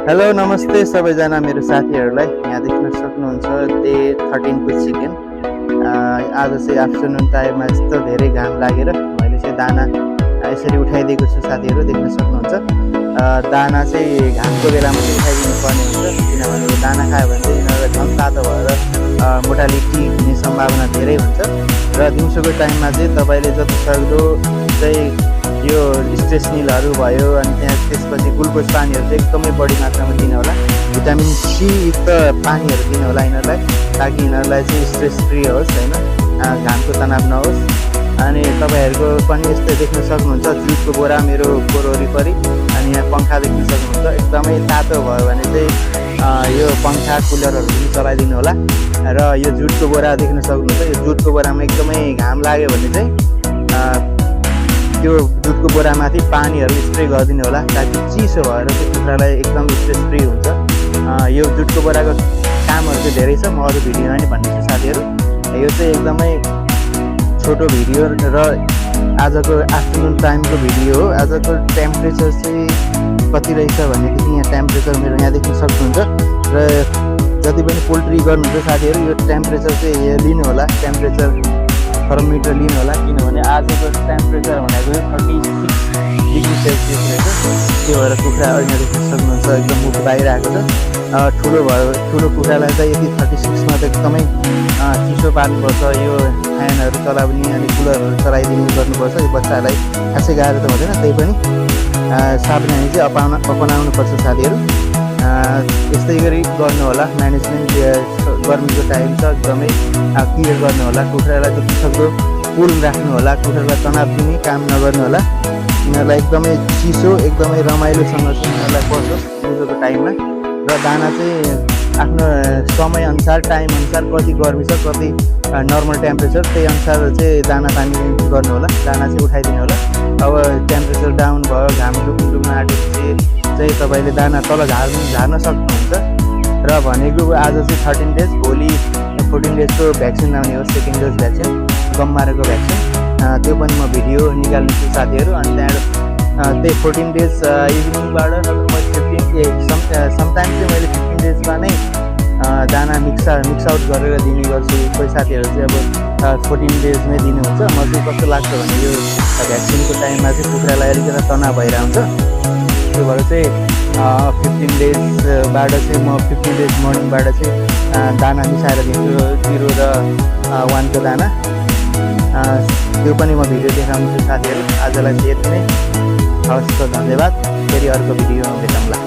Hello नमस्ते सबैजना मेरो साथीहरूलाई यहाँ देख्न सक्नुहुन्छ डे 13 को चिकन। आज चाहिँ आफ्टरनुन टाइममा यस्तो धेरै घाम लागेर मैले चाहिँ दाना यसरी उठाइदिएको छु। साथीहरू देख्न सक्नुहुन्छ दाना चाहिँ घामको बेलामा चाहिँ उठाइदिनु पर्ने हुन्छ, किनभने दाना खायो भने चाहिँ यिनीहरूलाई झन् तातो भएर मोटालिटी हुने सम्भावना धेरै हुन्छ। र दिउँसोको टाइममा चाहिँ तपाईँले जति सक्दो चाहिँ यो स्ट्रेस निलहरू भयो अनि त्यसपछि ग्लुकोज पानीहरू चाहिँ एकदमै बढी मात्रामा दिनु होला। भिटामिन सी युक्त पानीहरू दिनु होला यिनीहरूलाई, ताकि यिनीहरूलाई चाहिँ स्ट्रेस फ्री होस् होइन, घामको तनाव नहोस्। अनि तपाईँहरूको पनि यस्तै देख्न सक्नुहुन्छ जुटको बोरा मेरो कोर वरिपरि, अनि यहाँ पङ्खा देख्न सक्नुहुन्छ। एकदमै तातो भयो भने चाहिँ यो पङ्खा कुलरहरू पनि चलाइदिनु होला। र यो जुटको बोरा देख्न सक्नुहुन्छ, यो जुटको बोरामा एकदमै घाम लाग्यो भने चाहिँ त्यो दुधको बोरामाथि पानीहरू स्प्रे गरिदिनु होला, ताकि चिसो भएर चाहिँ कुखुरालाई एकदम स्ट्रेस फ्री हुन्छ। यो जुटको बोराको कामहरू चाहिँ धेरै छ, म अरू भिडियोमा नि भन्नेछु साथीहरू। यो चाहिँ एकदमै छोटो भिडियो र आजको आफ्टरनुन टाइमको भिडियो हो। आजको टेम्परेचर चाहिँ कति रहेछ भनेदेखि यहाँ टेम्परेचर मेरो यहाँ देख्न सक्नुहुन्छ। र जति पनि पोल्ट्री गर्नुहुन्छ साथीहरू यो टेम्परेचर चाहिँ लिनु होला, टेम्परेचर थर्मोमिटर लिनु होला, किनभने आजको टेम्परेचर भनेको 36 डिग्री सेल्सियस रहेछ। त्यो भएर कुखुरा अहिले देख्न सक्नुहुन्छ एकदम मुख बाहिर आएको छ। ठुलो कुखुरालाई चाहिँ यदि 36 मा त एकदमै चिसो पार्नुपर्छ, यो फ्यानहरू चलाउने अनि कुलरहरू चलाइदिने गर्नुपर्छ। यो बच्चाहरूलाई खासै गाह्रो त हुँदैन, त्यही पनि सावधानी चाहिँ अपनाउनुपर्छ साथीहरू। यस्तै गरी गर्नु होला म्यानेजमेन्ट। गर्मीको टाइम छ, एकदमै केयर गर्नु होला। कुखुरालाई जति सक्दो कुल राख्नु होला, कुखुरालाई तनाव दिने काम नगर्नु होला। यिनीहरूलाई एकदमै चिसो एकदमै रमाइलोसँग चाहिँ यिनीहरूलाई पर्छोस् दिउँसोको टाइममा। र दाना चाहिँ आफ्नो समयअनुसार टाइमअनुसार कति गर्मी छ कति नर्मल टेम्परेचर त्यही अनुसार चाहिँ दाना पानी गर्नु होला, दाना चाहिँ उठाइदिनु होला। अब टेम्परेचर डाउन भयो, घाम डुब्न आँटेपछि चाहिँ तपाईँले दाना तल झार्न सक्नुहुन्छ। र भनेको आज चाहिँ 13 डेज, भोलि 14 डेजको भ्याक्सिन आउने हो, सेकेन्ड डोज भ्याक्सिन, गम्माराको भ्याक्सिन। त्यो पनि म भिडियो निकाल्नेछु साथीहरू। अनि त्यहाँबाट त्यही 14 डेज इभिनिङबाट नत्र म 15 समटाइम चाहिँ मैले 15 डेजमा नै दाना मिक्स आउट गरेर दिने गर्छु। कोही साथीहरू चाहिँ अब 14 डेजमै दिनुहुन्छ। म चाहिँ कस्तो लाग्छ भने यो भ्याक्सिनको टाइममा चाहिँ कुखुरालाई अलिकति तनाव भइरहेको हुन्छ, त्यो भएर चाहिँ 15 डेजबाट चाहिँ म 15 डेज मर्निङबाट चाहिँ दाना मिसाएर दिन्छु, 0 र 1 को दाना। त्यो पनि म भिडियो देखाउँछु साथीहरू। आजलाई चाहिँ यति नै, हवस् त, धन्यवाद। फेरि अर्को भिडियोमा भेटौँला।